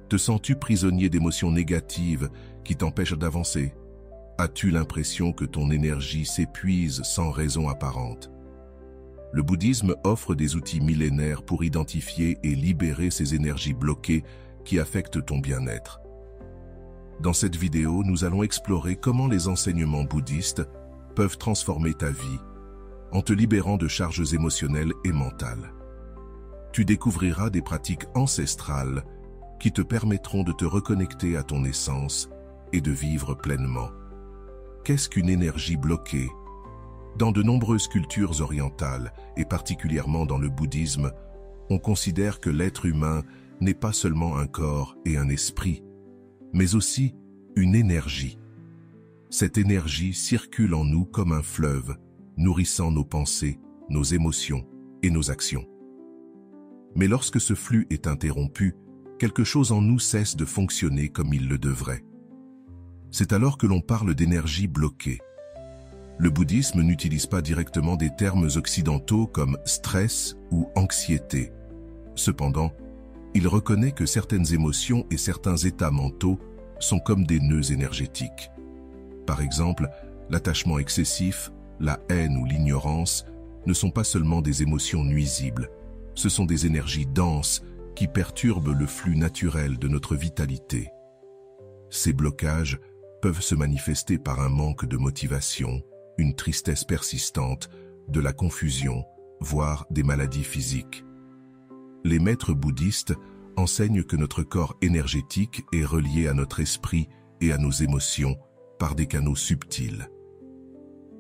Te sens-tu prisonnier d'émotions négatives qui t'empêchent d'avancer? As-tu l'impression que ton énergie s'épuise sans raison apparente? Le bouddhisme offre des outils millénaires pour identifier et libérer ces énergies bloquées qui affectent ton bien-être. Dans cette vidéo, nous allons explorer comment les enseignements bouddhistes peuvent transformer ta vie en te libérant de charges émotionnelles et mentales. Tu découvriras des pratiques ancestrales qui te permettront de te reconnecter à ton essence et de vivre pleinement. Qu'est-ce qu'une énergie bloquée? Dans de nombreuses cultures orientales, et particulièrement dans le bouddhisme, on considère que l'être humain n'est pas seulement un corps et un esprit, mais aussi une énergie. Cette énergie circule en nous comme un fleuve, nourrissant nos pensées, nos émotions et nos actions. Mais lorsque ce flux est interrompu, quelque chose en nous cesse de fonctionner comme il le devrait. C'est alors que l'on parle d'énergie bloquée. Le bouddhisme n'utilise pas directement des termes occidentaux comme stress ou anxiété. Cependant, il reconnaît que certaines émotions et certains états mentaux sont comme des nœuds énergétiques. Par exemple, l'attachement excessif, la haine ou l'ignorance ne sont pas seulement des émotions nuisibles, ce sont des énergies denses qui perturbent le flux naturel de notre vitalité. Ces blocages peuvent se manifester par un manque de motivation, une tristesse persistante, de la confusion, voire des maladies physiques. Les maîtres bouddhistes enseignent que notre corps énergétique est relié à notre esprit et à nos émotions par des canaux subtils.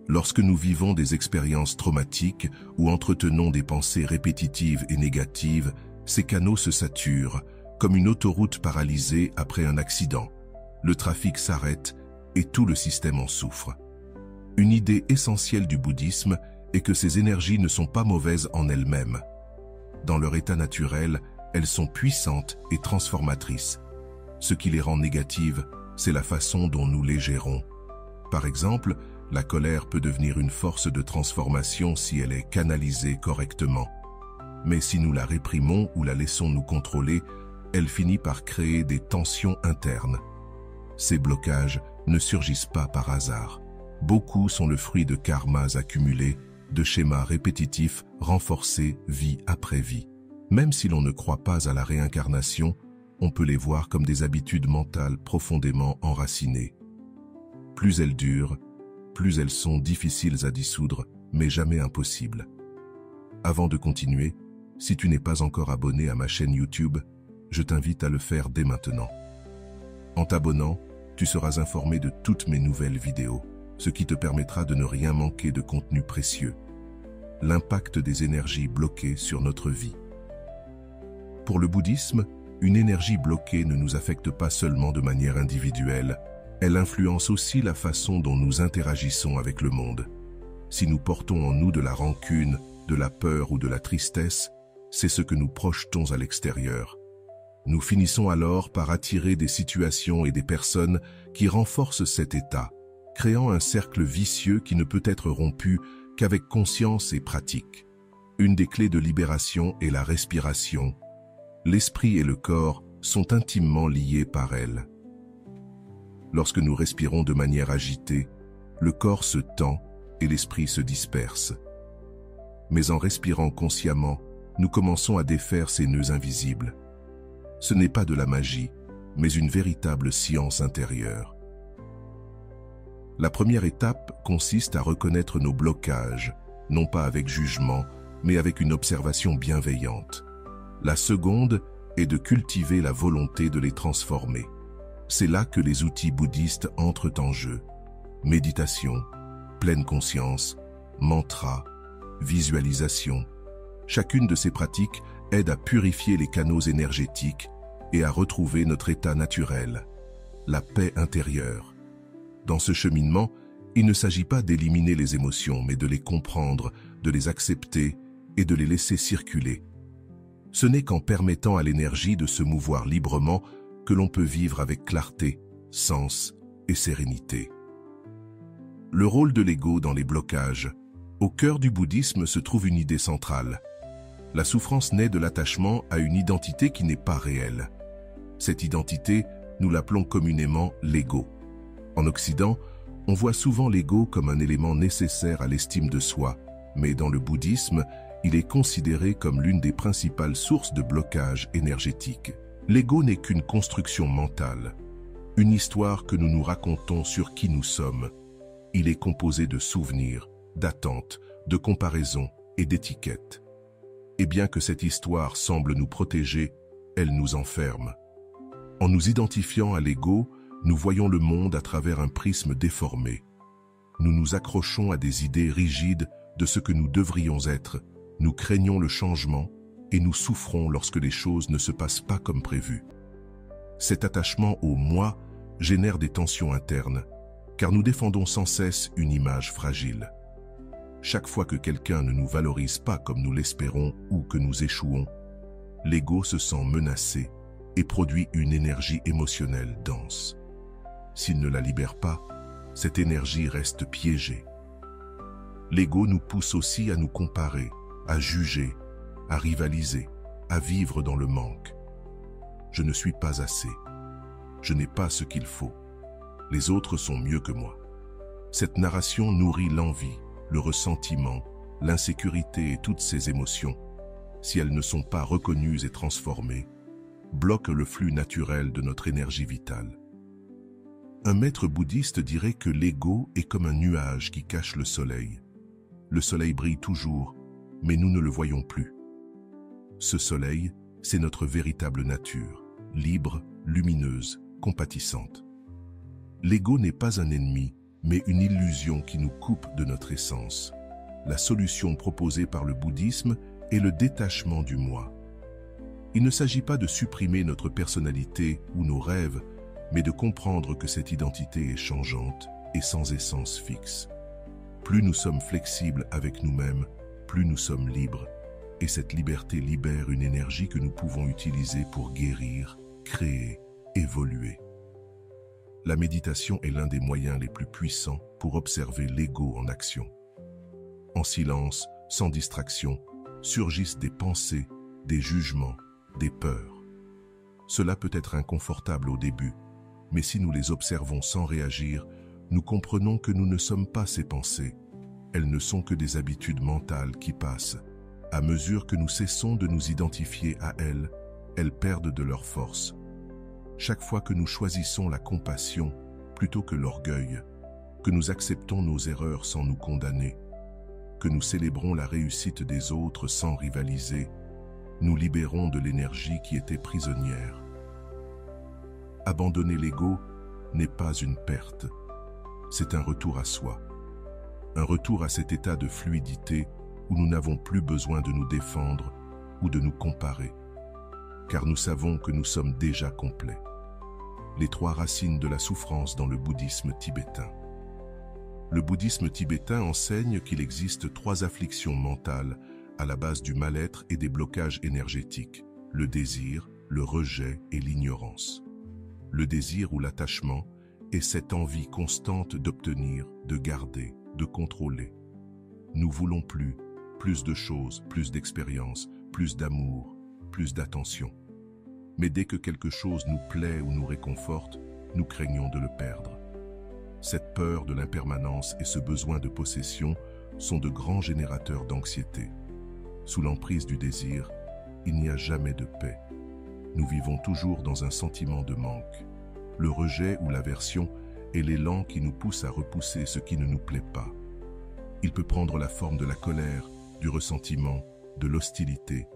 Lorsque nous vivons des expériences traumatiques ou entretenons des pensées répétitives et négatives, ces canaux se saturent, comme une autoroute paralysée après un accident. Le trafic s'arrête et tout le système en souffre. Une idée essentielle du bouddhisme est que ces énergies ne sont pas mauvaises en elles-mêmes. Dans leur état naturel, elles sont puissantes et transformatrices. Ce qui les rend négatives, c'est la façon dont nous les gérons. Par exemple, la colère peut devenir une force de transformation si elle est canalisée correctement. Mais si nous la réprimons ou la laissons nous contrôler, elle finit par créer des tensions internes. Ces blocages ne surgissent pas par hasard. Beaucoup sont le fruit de karmas accumulés, de schémas répétitifs renforcés vie après vie. Même si l'on ne croit pas à la réincarnation, on peut les voir comme des habitudes mentales profondément enracinées. Plus elles durent, plus elles sont difficiles à dissoudre, mais jamais impossibles. Avant de continuer, si tu n'es pas encore abonné à ma chaîne YouTube, je t'invite à le faire dès maintenant. En t'abonnant, tu seras informé de toutes mes nouvelles vidéos, ce qui te permettra de ne rien manquer de contenu précieux. L'impact des énergies bloquées sur notre vie. Pour le bouddhisme, une énergie bloquée ne nous affecte pas seulement de manière individuelle, elle influence aussi la façon dont nous interagissons avec le monde. Si nous portons en nous de la rancune, de la peur ou de la tristesse, c'est ce que nous projetons à l'extérieur. Nous finissons alors par attirer des situations et des personnes qui renforcent cet état, créant un cercle vicieux qui ne peut être rompu qu'avec conscience et pratique. Une des clés de libération est la respiration. L'esprit et le corps sont intimement liés par elle. Lorsque nous respirons de manière agitée, le corps se tend et l'esprit se disperse. Mais en respirant consciemment, nous commençons à défaire ces nœuds invisibles. Ce n'est pas de la magie, mais une véritable science intérieure. La première étape consiste à reconnaître nos blocages, non pas avec jugement, mais avec une observation bienveillante. La seconde est de cultiver la volonté de les transformer. C'est là que les outils bouddhistes entrent en jeu. Méditation, pleine conscience, mantra, visualisation. Chacune de ces pratiques aide à purifier les canaux énergétiques et à retrouver notre état naturel, la paix intérieure. Dans ce cheminement, il ne s'agit pas d'éliminer les émotions, mais de les comprendre, de les accepter et de les laisser circuler. Ce n'est qu'en permettant à l'énergie de se mouvoir librement que l'on peut vivre avec clarté, sens et sérénité. Le rôle de l'ego dans les blocages. Au cœur du bouddhisme se trouve une idée centrale. La souffrance naît de l'attachement à une identité qui n'est pas réelle. Cette identité, nous l'appelons communément l'ego. En Occident, on voit souvent l'ego comme un élément nécessaire à l'estime de soi, mais dans le bouddhisme, il est considéré comme l'une des principales sources de blocage énergétique. L'ego n'est qu'une construction mentale, une histoire que nous nous racontons sur qui nous sommes. Il est composé de souvenirs, d'attentes, de comparaisons et d'étiquettes. Et bien que cette histoire semble nous protéger, elle nous enferme. En nous identifiant à l'ego, nous voyons le monde à travers un prisme déformé. Nous nous accrochons à des idées rigides de ce que nous devrions être, nous craignons le changement et nous souffrons lorsque les choses ne se passent pas comme prévu. Cet attachement au « moi » génère des tensions internes, car nous défendons sans cesse une image fragile. Chaque fois que quelqu'un ne nous valorise pas comme nous l'espérons ou que nous échouons, l'ego se sent menacé et produit une énergie émotionnelle dense. S'il ne la libère pas, cette énergie reste piégée. L'ego nous pousse aussi à nous comparer, à juger, à rivaliser, à vivre dans le manque. Je ne suis pas assez. Je n'ai pas ce qu'il faut. Les autres sont mieux que moi. Cette narration nourrit l'envie, le ressentiment, l'insécurité et toutes ces émotions. Si elles ne sont pas reconnues et transformées, bloquent le flux naturel de notre énergie vitale. Un maître bouddhiste dirait que l'ego est comme un nuage qui cache le soleil. Le soleil brille toujours, mais nous ne le voyons plus. Ce soleil, c'est notre véritable nature, libre, lumineuse, compatissante. L'ego n'est pas un ennemi, mais une illusion qui nous coupe de notre essence. La solution proposée par le bouddhisme est le détachement du moi. Il ne s'agit pas de supprimer notre personnalité ou nos rêves, mais de comprendre que cette identité est changeante et sans essence fixe. Plus nous sommes flexibles avec nous-mêmes, plus nous sommes libres, et cette liberté libère une énergie que nous pouvons utiliser pour guérir, créer, évoluer. La méditation est l'un des moyens les plus puissants pour observer l'ego en action. En silence, sans distraction, surgissent des pensées, des jugements, des peurs. Cela peut être inconfortable au début, mais si nous les observons sans réagir, nous comprenons que nous ne sommes pas ces pensées. Elles ne sont que des habitudes mentales qui passent. À mesure que nous cessons de nous identifier à elles, elles perdent de leur force. Chaque fois que nous choisissons la compassion plutôt que l'orgueil, que nous acceptons nos erreurs sans nous condamner, que nous célébrons la réussite des autres sans rivaliser, nous libérons de l'énergie qui était prisonnière. Abandonner l'ego n'est pas une perte, c'est un retour à soi. Un retour à cet état de fluidité où nous n'avons plus besoin de nous défendre ou de nous comparer, car nous savons que nous sommes déjà complets. Les 3 racines de la souffrance dans le bouddhisme tibétain. Le bouddhisme tibétain enseigne qu'il existe 3 afflictions mentales à la base du mal-être et des blocages énergétiques, le désir, le rejet et l'ignorance. Le désir ou l'attachement est cette envie constante d'obtenir, de garder, de contrôler. Nous voulons plus de choses, plus d'expérience, plus d'amour, plus d'attention. Mais dès que quelque chose nous plaît ou nous réconforte, nous craignons de le perdre. Cette peur de l'impermanence et ce besoin de possession sont de grands générateurs d'anxiété. Sous l'emprise du désir, il n'y a jamais de paix. Nous vivons toujours dans un sentiment de manque. Le rejet ou l'aversion est l'élan qui nous pousse à repousser ce qui ne nous plaît pas. Il peut prendre la forme de la colère, du ressentiment, de l'hostilité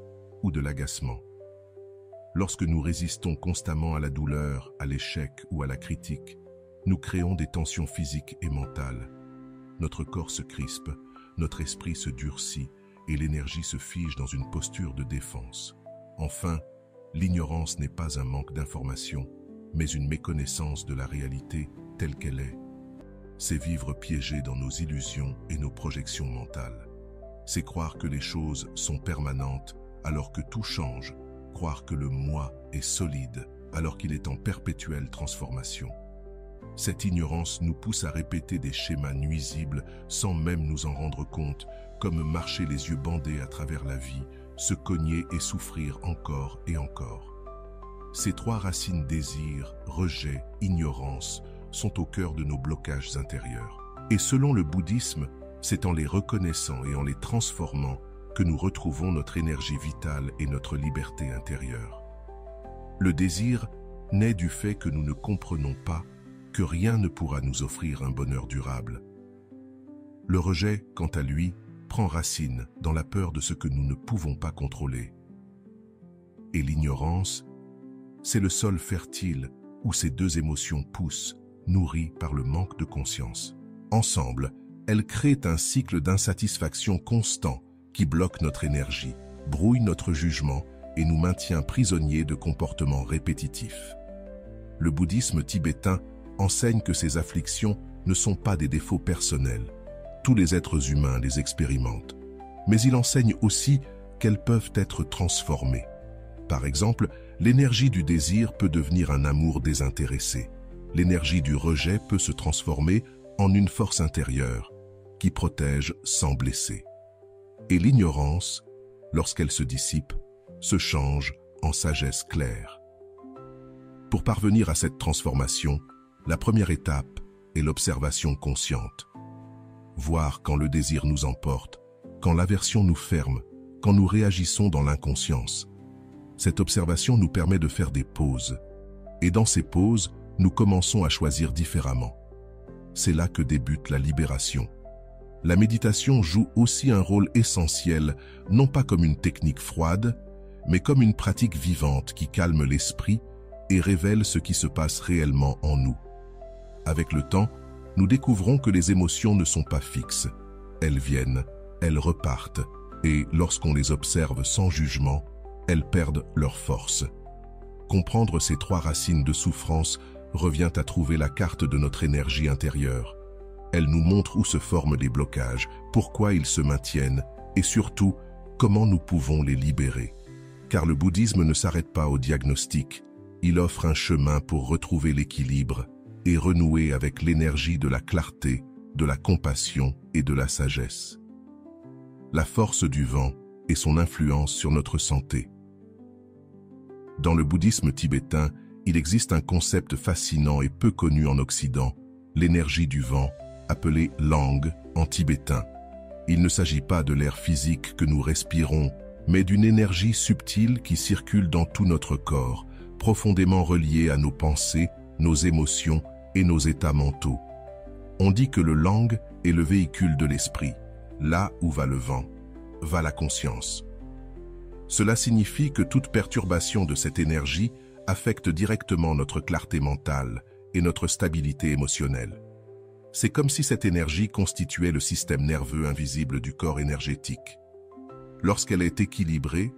ou de l'agacement. Lorsque nous résistons constamment à la douleur, à l'échec ou à la critique, nous créons des tensions physiques et mentales. Notre corps se crispe, notre esprit se durcit et l'énergie se fige dans une posture de défense. Enfin, l'ignorance n'est pas un manque d'information, mais une méconnaissance de la réalité telle qu'elle est. C'est vivre piégé dans nos illusions et nos projections mentales. C'est croire que les choses sont permanentes alors que tout change, croire que le moi est solide alors qu'il est en perpétuelle transformation. Cette ignorance nous pousse à répéter des schémas nuisibles sans même nous en rendre compte, comme marcher les yeux bandés à travers la vie, se cogner et souffrir encore et encore. Ces trois racines désir, rejet, ignorance sont au cœur de nos blocages intérieurs. Et selon le bouddhisme, c'est en les reconnaissant et en les transformant que nous retrouvons notre énergie vitale et notre liberté intérieure. Le désir naît du fait que nous ne comprenons pas que rien ne pourra nous offrir un bonheur durable. Le rejet, quant à lui, prend racine dans la peur de ce que nous ne pouvons pas contrôler. Et l'ignorance, c'est le sol fertile où ces deux émotions poussent, nourries par le manque de conscience. Ensemble, elles créent un cycle d'insatisfaction constant qui bloque notre énergie, brouille notre jugement et nous maintient prisonniers de comportements répétitifs. Le bouddhisme tibétain enseigne que ces afflictions ne sont pas des défauts personnels. Tous les êtres humains les expérimentent. Mais il enseigne aussi qu'elles peuvent être transformées. Par exemple, l'énergie du désir peut devenir un amour désintéressé. L'énergie du rejet peut se transformer en une force intérieure qui protège sans blesser. Et l'ignorance, lorsqu'elle se dissipe, se change en sagesse claire. Pour parvenir à cette transformation, la première étape est l'observation consciente. Voir quand le désir nous emporte, quand l'aversion nous ferme, quand nous réagissons dans l'inconscience. Cette observation nous permet de faire des pauses. Et dans ces pauses, nous commençons à choisir différemment. C'est là que débute la libération. La méditation joue aussi un rôle essentiel, non pas comme une technique froide, mais comme une pratique vivante qui calme l'esprit et révèle ce qui se passe réellement en nous. Avec le temps, nous découvrons que les émotions ne sont pas fixes. Elles viennent, elles repartent, et lorsqu'on les observe sans jugement, elles perdent leur force. Comprendre ces trois racines de souffrance revient à trouver la carte de notre énergie intérieure. Elle nous montre où se forment les blocages, pourquoi ils se maintiennent, et surtout, comment nous pouvons les libérer. Car le bouddhisme ne s'arrête pas au diagnostic, il offre un chemin pour retrouver l'équilibre et renouer avec l'énergie de la clarté, de la compassion et de la sagesse. La force du vent et son influence sur notre santé. Dans le bouddhisme tibétain, il existe un concept fascinant et peu connu en Occident, l'énergie du vent, appelée Lang en tibétain. Il ne s'agit pas de l'air physique que nous respirons, mais d'une énergie subtile qui circule dans tout notre corps, profondément reliée à nos pensées, nos émotions et nos états mentaux. On dit que le Lang est le véhicule de l'esprit. Là où va le vent, va la conscience. Cela signifie que toute perturbation de cette énergie affecte directement notre clarté mentale et notre stabilité émotionnelle. C'est comme si cette énergie constituait le système nerveux invisible du corps énergétique. Lorsqu'elle est équilibrée,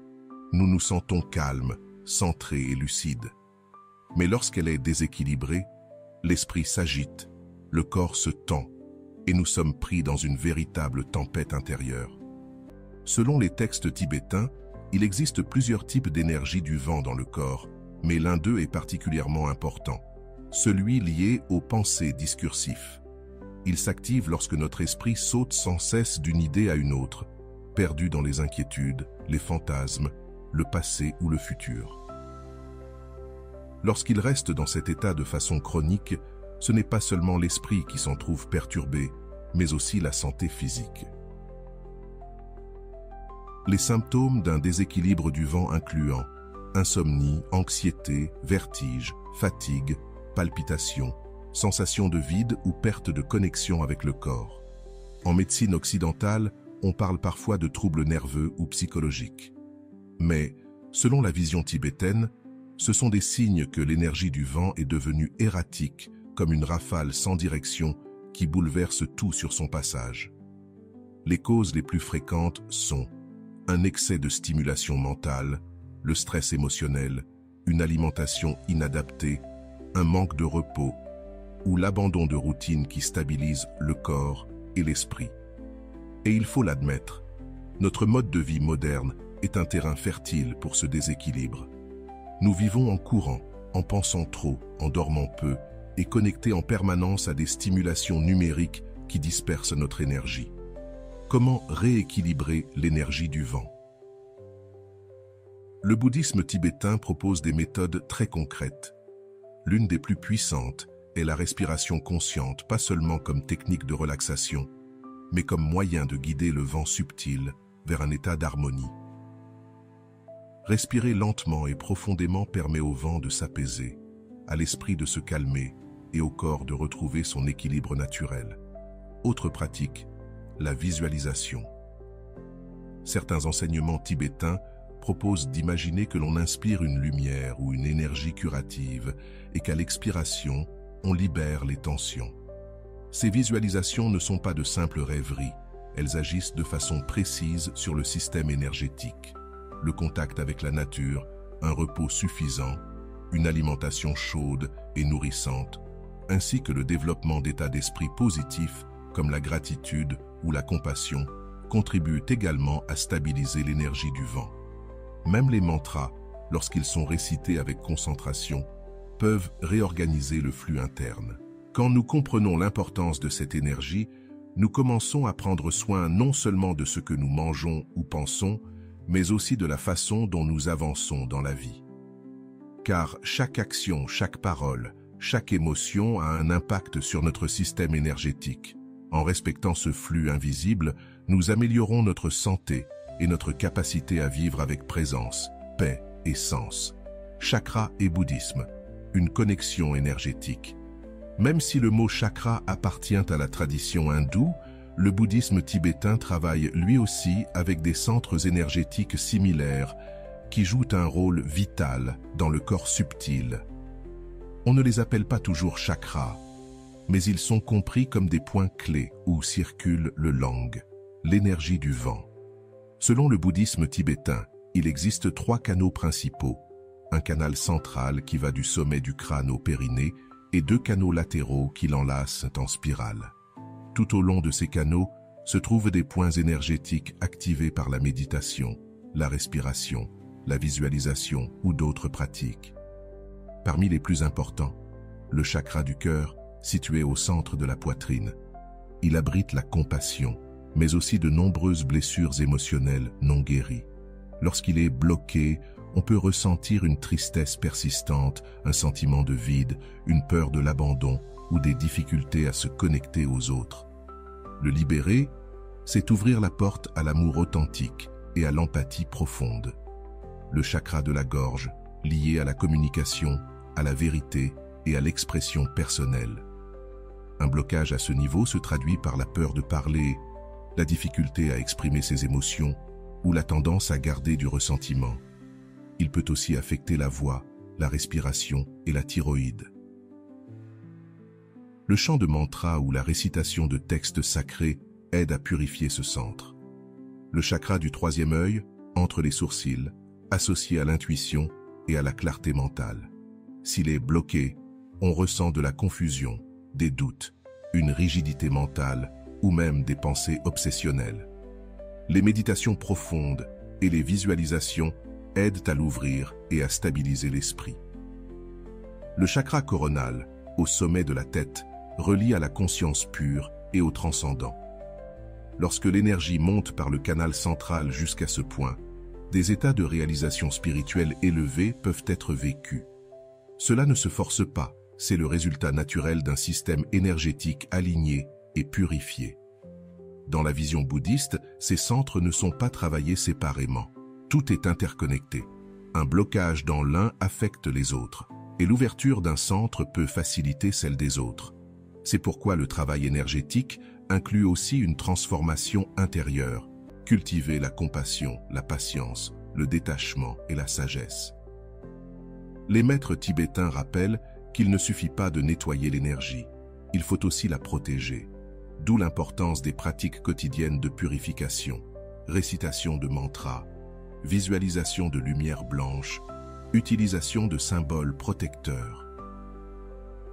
nous nous sentons calmes, centrés et lucides. Mais lorsqu'elle est déséquilibrée, l'esprit s'agite, le corps se tend, et nous sommes pris dans une véritable tempête intérieure. Selon les textes tibétains, il existe plusieurs types d'énergie du vent dans le corps, mais l'un d'eux est particulièrement important, celui lié aux pensées discursifs. Il s'active lorsque notre esprit saute sans cesse d'une idée à une autre, perdu dans les inquiétudes, les fantasmes, le passé ou le futur. Lorsqu'il reste dans cet état de façon chronique, ce n'est pas seulement l'esprit qui s'en trouve perturbé, mais aussi la santé physique. Les symptômes d'un déséquilibre du vent incluant insomnie, anxiété, vertige, fatigue, palpitations, sensation de vide ou perte de connexion avec le corps. En médecine occidentale, on parle parfois de troubles nerveux ou psychologiques. Mais, selon la vision tibétaine, ce sont des signes que l'énergie du vent est devenue erratique, comme une rafale sans direction qui bouleverse tout sur son passage. Les causes les plus fréquentes sont un excès de stimulation mentale, le stress émotionnel, une alimentation inadaptée, un manque de repos ou l'abandon de routine qui stabilise le corps et l'esprit. Et il faut l'admettre, notre mode de vie moderne est un terrain fertile pour ce déséquilibre. Nous vivons en courant, en pensant trop, en dormant peu et connectés en permanence à des stimulations numériques qui dispersent notre énergie. Comment rééquilibrer l'énergie du vent? Le bouddhisme tibétain propose des méthodes très concrètes. L'une des plus puissantes est la respiration consciente, pas seulement comme technique de relaxation, mais comme moyen de guider le vent subtil vers un état d'harmonie. Respirer lentement et profondément permet au vent de s'apaiser, à l'esprit de se calmer et au corps de retrouver son équilibre naturel. Autre pratique, la visualisation. Certains enseignements tibétains proposent d'imaginer que l'on inspire une lumière ou une énergie curative et qu'à l'expiration, on libère les tensions. Ces visualisations ne sont pas de simples rêveries, elles agissent de façon précise sur le système énergétique. Le contact avec la nature, un repos suffisant, une alimentation chaude et nourrissante, ainsi que le développement d'états d'esprit positifs comme la gratitude ou la compassion, contribuent également à stabiliser l'énergie du vent. Même les mantras, lorsqu'ils sont récités avec concentration, peuvent réorganiser le flux interne. Quand nous comprenons l'importance de cette énergie, nous commençons à prendre soin non seulement de ce que nous mangeons ou pensons, mais aussi de la façon dont nous avançons dans la vie. Car chaque action, chaque parole, chaque émotion a un impact sur notre système énergétique. En respectant ce flux invisible, nous améliorons notre santé et notre capacité à vivre avec présence, paix et sens. Chakra et bouddhisme, une connexion énergétique. Même si le mot chakra appartient à la tradition hindoue, le bouddhisme tibétain travaille lui aussi avec des centres énergétiques similaires qui jouent un rôle vital dans le corps subtil. On ne les appelle pas toujours chakras, mais ils sont compris comme des points clés où circule le lang, l'énergie du vent. Selon le bouddhisme tibétain, il existe 3 canaux principaux, un canal central qui va du sommet du crâne au périnée et 2 canaux latéraux qui l'enlacent en spirale. Tout au long de ces canaux se trouvent des points énergétiques activés par la méditation, la respiration, la visualisation ou d'autres pratiques. Parmi les plus importants, le chakra du cœur, situé au centre de la poitrine. Il abrite la compassion, mais aussi de nombreuses blessures émotionnelles non guéries. Lorsqu'il est bloqué, on peut ressentir une tristesse persistante, un sentiment de vide, une peur de l'abandon ou des difficultés à se connecter aux autres. Le libérer, c'est ouvrir la porte à l'amour authentique et à l'empathie profonde. Le chakra de la gorge, lié à la communication, à la vérité et à l'expression personnelle. Un blocage à ce niveau se traduit par la peur de parler, la difficulté à exprimer ses émotions ou la tendance à garder du ressentiment. Il peut aussi affecter la voix, la respiration et la thyroïde. Le chant de mantra ou la récitation de textes sacrés aide à purifier ce centre. Le chakra du 3e œil, entre les sourcils, associé à l'intuition et à la clarté mentale. S'il est bloqué, on ressent de la confusion, des doutes, une rigidité mentale ou même des pensées obsessionnelles. Les méditations profondes et les visualisations aident à l'ouvrir et à stabiliser l'esprit. Le chakra coronal, au sommet de la tête, relie à la conscience pure et au transcendant. Lorsque l'énergie monte par le canal central jusqu'à ce point, des états de réalisation spirituelle élevés peuvent être vécus. Cela ne se force pas, c'est le résultat naturel d'un système énergétique aligné et purifié. Dans la vision bouddhiste, ces centres ne sont pas travaillés séparément. Tout est interconnecté. Un blocage dans l'un affecte les autres, et l'ouverture d'un centre peut faciliter celle des autres. C'est pourquoi le travail énergétique inclut aussi une transformation intérieure, cultiver la compassion, la patience, le détachement et la sagesse. Les maîtres tibétains rappellent qu'il ne suffit pas de nettoyer l'énergie, il faut aussi la protéger, d'où l'importance des pratiques quotidiennes de purification, récitation de mantras, visualisation de lumière blanche, utilisation de symboles protecteurs.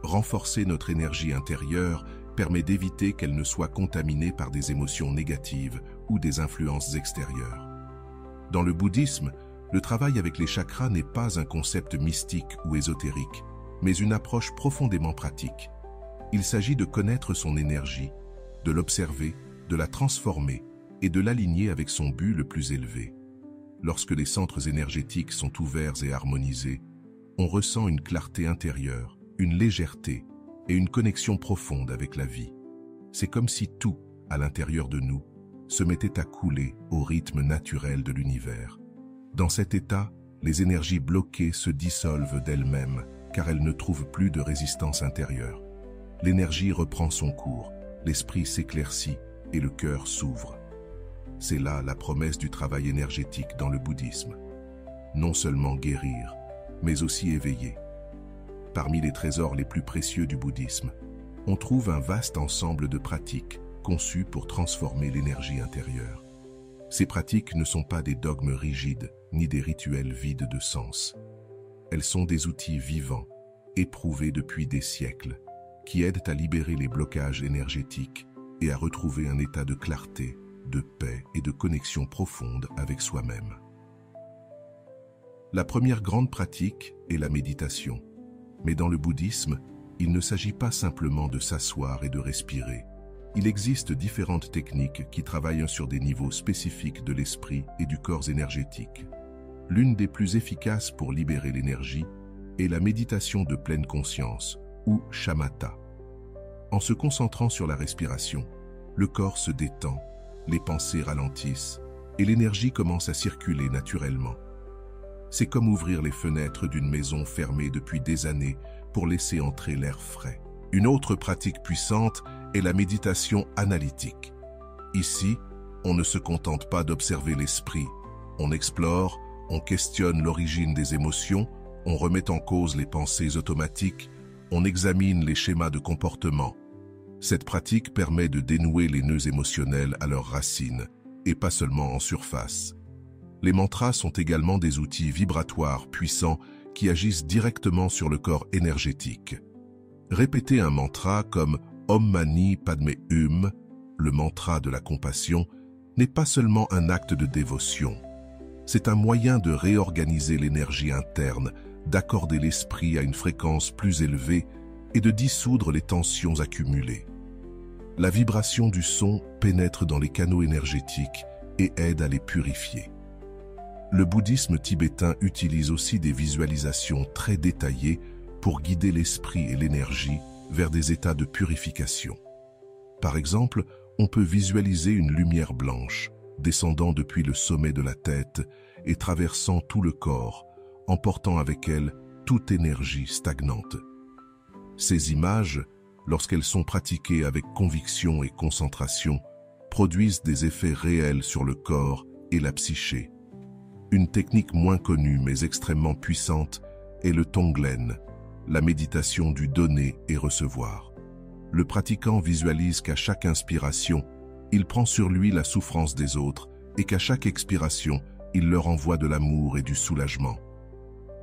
Renforcer notre énergie intérieure permet d'éviter qu'elle ne soit contaminée par des émotions négatives ou des influences extérieures. Dans le bouddhisme, le travail avec les chakras n'est pas un concept mystique ou ésotérique, mais une approche profondément pratique. Il s'agit de connaître son énergie, de l'observer, de la transformer et de l'aligner avec son but le plus élevé. lorsque les centres énergétiques sont ouverts et harmonisés, on ressent une clarté intérieure, une légèreté et une connexion profonde avec la vie. C'est comme si tout, à l'intérieur de nous, se mettait à couler au rythme naturel de l'univers. Dans cet état, les énergies bloquées se dissolvent d'elles-mêmes, car elles ne trouvent plus de résistance intérieure. L'énergie reprend son cours, l'esprit s'éclaircit et le cœur s'ouvre. C'est là la promesse du travail énergétique dans le bouddhisme. Non seulement guérir, mais aussi éveiller. Parmi les trésors les plus précieux du bouddhisme, on trouve un vaste ensemble de pratiques conçues pour transformer l'énergie intérieure. Ces pratiques ne sont pas des dogmes rigides, ni des rituels vides de sens. Elles sont des outils vivants, éprouvés depuis des siècles, qui aident à libérer les blocages énergétiques et à retrouver un état de clarté, de paix et de connexion profonde avec soi-même. La première grande pratique est la méditation. Mais dans le bouddhisme, il ne s'agit pas simplement de s'asseoir et de respirer. Il existe différentes techniques qui travaillent sur des niveaux spécifiques de l'esprit et du corps énergétique. L'une des plus efficaces pour libérer l'énergie est la méditation de pleine conscience, ou shamatha. En se concentrant sur la respiration, le corps se détend, les pensées ralentissent et l'énergie commence à circuler naturellement. C'est comme ouvrir les fenêtres d'une maison fermée depuis des années pour laisser entrer l'air frais. Une autre pratique puissante est la méditation analytique. Ici, on ne se contente pas d'observer l'esprit. On explore, on questionne l'origine des émotions, on remet en cause les pensées automatiques, on examine les schémas de comportement. Cette pratique permet de dénouer les nœuds émotionnels à leurs racines, et pas seulement en surface. Les mantras sont également des outils vibratoires puissants qui agissent directement sur le corps énergétique. Répéter un mantra comme Om Mani Padme Hum, le mantra de la compassion, n'est pas seulement un acte de dévotion. C'est un moyen de réorganiser l'énergie interne, d'accorder l'esprit à une fréquence plus élevée et de dissoudre les tensions accumulées. La vibration du son pénètre dans les canaux énergétiques et aide à les purifier. Le bouddhisme tibétain utilise aussi des visualisations très détaillées pour guider l'esprit et l'énergie vers des états de purification. Par exemple, on peut visualiser une lumière blanche descendant depuis le sommet de la tête et traversant tout le corps, emportant avec elle toute énergie stagnante. Ces images, lorsqu'elles sont pratiquées avec conviction et concentration, produisent des effets réels sur le corps et la psyché. Une technique moins connue mais extrêmement puissante est le Tonglen, la méditation du donner et recevoir. Le pratiquant visualise qu'à chaque inspiration, il prend sur lui la souffrance des autres et qu'à chaque expiration, il leur envoie de l'amour et du soulagement.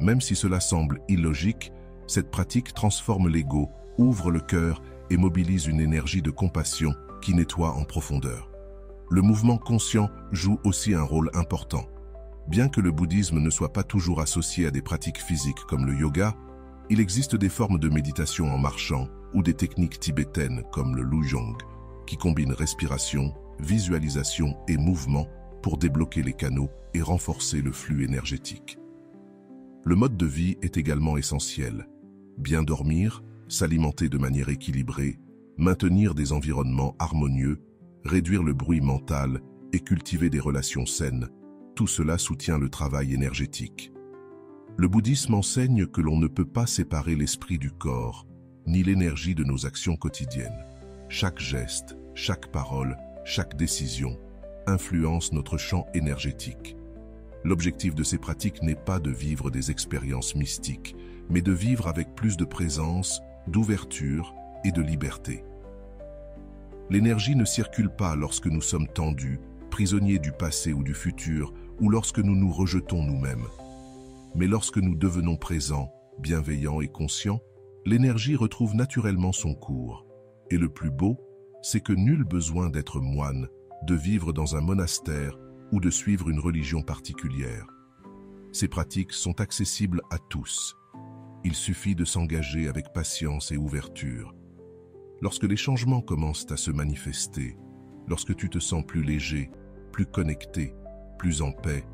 Même si cela semble illogique, cette pratique transforme l'ego, ouvre le cœur et mobilise une énergie de compassion qui nettoie en profondeur. Le mouvement conscient joue aussi un rôle important. Bien que le bouddhisme ne soit pas toujours associé à des pratiques physiques comme le yoga, il existe des formes de méditation en marchant ou des techniques tibétaines comme le Lujong, qui combinent respiration, visualisation et mouvement pour débloquer les canaux et renforcer le flux énergétique. Le mode de vie est également essentiel. Bien dormir, s'alimenter de manière équilibrée, maintenir des environnements harmonieux, réduire le bruit mental et cultiver des relations saines. Tout cela soutient le travail énergétique. Le bouddhisme enseigne que l'on ne peut pas séparer l'esprit du corps, ni l'énergie de nos actions quotidiennes. Chaque geste, chaque parole, chaque décision influence notre champ énergétique. L'objectif de ces pratiques n'est pas de vivre des expériences mystiques, mais de vivre avec plus de présence, d'ouverture et de liberté. L'énergie ne circule pas lorsque nous sommes tendus, prisonniers du passé ou du futur, ou lorsque nous nous rejetons nous-mêmes. Mais lorsque nous devenons présents, bienveillants et conscients, l'énergie retrouve naturellement son cours. Et le plus beau, c'est que nul besoin d'être moine, de vivre dans un monastère ou de suivre une religion particulière. Ces pratiques sont accessibles à tous. Il suffit de s'engager avec patience et ouverture. Lorsque les changements commencent à se manifester, lorsque tu te sens plus léger, plus connecté, plus en paix,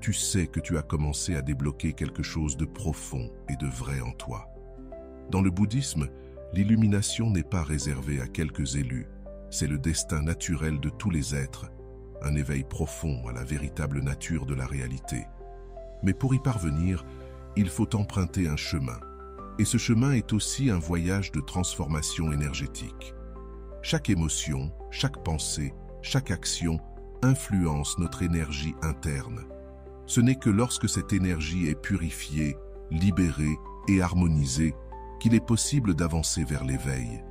tu sais que tu as commencé à débloquer quelque chose de profond et de vrai en toi. Dans le bouddhisme, l'illumination n'est pas réservée à quelques élus, c'est le destin naturel de tous les êtres, un éveil profond à la véritable nature de la réalité. Mais pour y parvenir, il faut emprunter un chemin. Et ce chemin est aussi un voyage de transformation énergétique. Chaque émotion, chaque pensée, chaque action influence notre énergie interne. Ce n'est que lorsque cette énergie est purifiée, libérée et harmonisée qu'il est possible d'avancer vers l'éveil.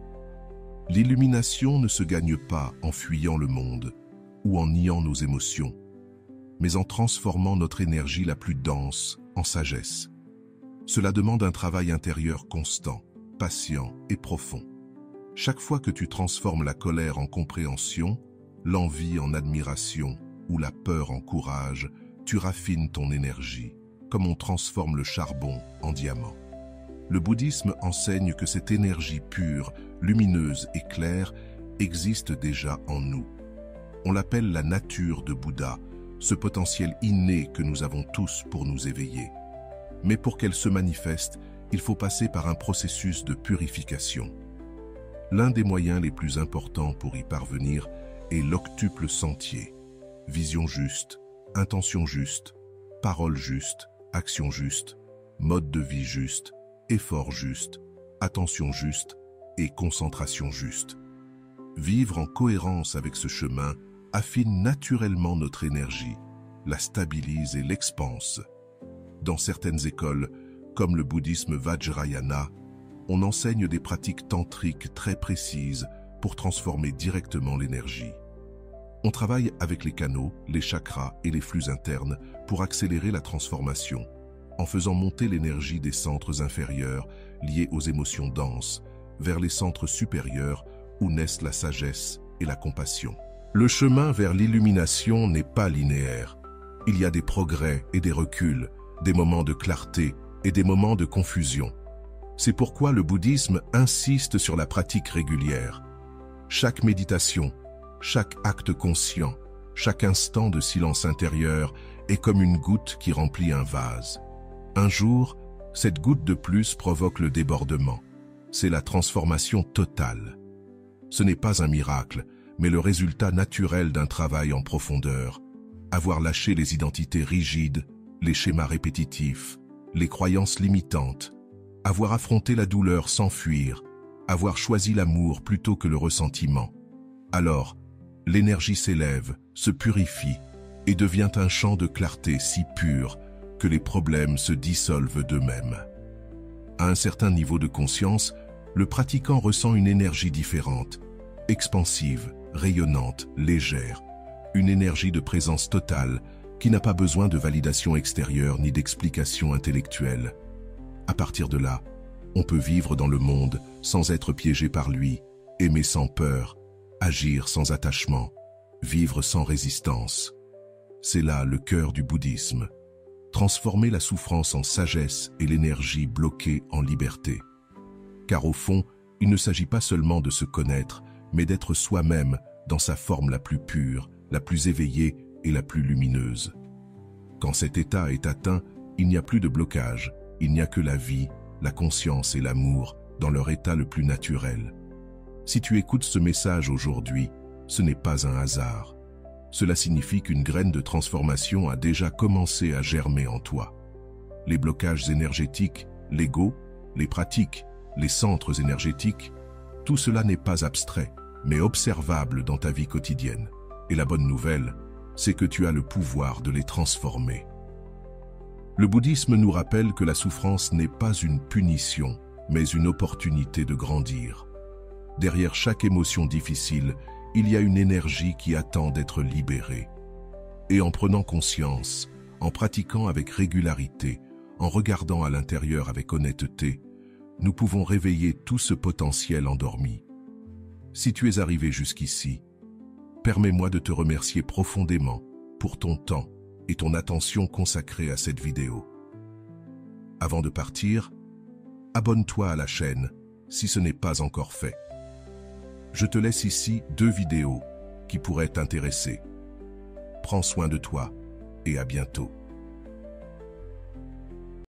L'illumination ne se gagne pas en fuyant le monde ou en niant nos émotions, mais en transformant notre énergie la plus dense en sagesse. Cela demande un travail intérieur constant, patient et profond. Chaque fois que tu transformes la colère en compréhension, l'envie en admiration ou la peur en courage, tu raffines ton énergie, comme on transforme le charbon en diamant. Le bouddhisme enseigne que cette énergie pure, lumineuse et claire existe déjà en nous. On l'appelle la nature de Bouddha, ce potentiel inné que nous avons tous pour nous éveiller. Mais pour qu'elle se manifeste, il faut passer par un processus de purification. L'un des moyens les plus importants pour y parvenir est l'octuple sentier. Vision juste, intention juste, parole juste, action juste, mode de vie juste, effort juste, attention juste et concentration juste. Vivre en cohérence avec ce chemin affine naturellement notre énergie, la stabilise et l'expanse. Dans certaines écoles, comme le bouddhisme Vajrayana, on enseigne des pratiques tantriques très précises pour transformer directement l'énergie. On travaille avec les canaux, les chakras et les flux internes pour accélérer la transformation, en faisant monter l'énergie des centres inférieurs liés aux émotions denses vers les centres supérieurs où naissent la sagesse et la compassion. Le chemin vers l'illumination n'est pas linéaire. Il y a des progrès et des reculs, des moments de clarté et des moments de confusion. C'est pourquoi le bouddhisme insiste sur la pratique régulière. Chaque méditation, chaque acte conscient, chaque instant de silence intérieur est comme une goutte qui remplit un vase. Un jour, cette goutte de plus provoque le débordement. C'est la transformation totale. Ce n'est pas un miracle, mais le résultat naturel d'un travail en profondeur. Avoir lâché les identités rigides, les schémas répétitifs, les croyances limitantes, avoir affronté la douleur sans fuir, avoir choisi l'amour plutôt que le ressentiment. Alors, l'énergie s'élève, se purifie et devient un champ de clarté si pur que les problèmes se dissolvent d'eux-mêmes. À un certain niveau de conscience, le pratiquant ressent une énergie différente, expansive, rayonnante, légère, une énergie de présence totale qui n'a pas besoin de validation extérieure ni d'explication intellectuelle. À partir de là, on peut vivre dans le monde sans être piégé par lui, aimer sans peur, agir sans attachement, vivre sans résistance. C'est là le cœur du bouddhisme. Transformer la souffrance en sagesse et l'énergie bloquée en liberté. Car au fond, il ne s'agit pas seulement de se connaître, mais d'être soi-même dans sa forme la plus pure, la plus éveillée et la plus lumineuse. Quand cet état est atteint, il n'y a plus de blocage, il n'y a que la vie, la conscience et l'amour dans leur état le plus naturel. Si tu écoutes ce message aujourd'hui, ce n'est pas un hasard. Cela signifie qu'une graine de transformation a déjà commencé à germer en toi. Les blocages énergétiques, l'ego, les pratiques, les centres énergétiques, tout cela n'est pas abstrait, mais observable dans ta vie quotidienne. Et la bonne nouvelle, c'est que tu as le pouvoir de les transformer. Le bouddhisme nous rappelle que la souffrance n'est pas une punition, mais une opportunité de grandir. Derrière chaque émotion difficile, il y a une énergie qui attend d'être libérée. Et en prenant conscience, en pratiquant avec régularité, en regardant à l'intérieur avec honnêteté, nous pouvons réveiller tout ce potentiel endormi. Si tu es arrivé jusqu'ici, permets-moi de te remercier profondément pour ton temps et ton attention consacrée à cette vidéo. Avant de partir, abonne-toi à la chaîne si ce n'est pas encore fait. Je te laisse ici 2 vidéos qui pourraient t'intéresser. Prends soin de toi et à bientôt.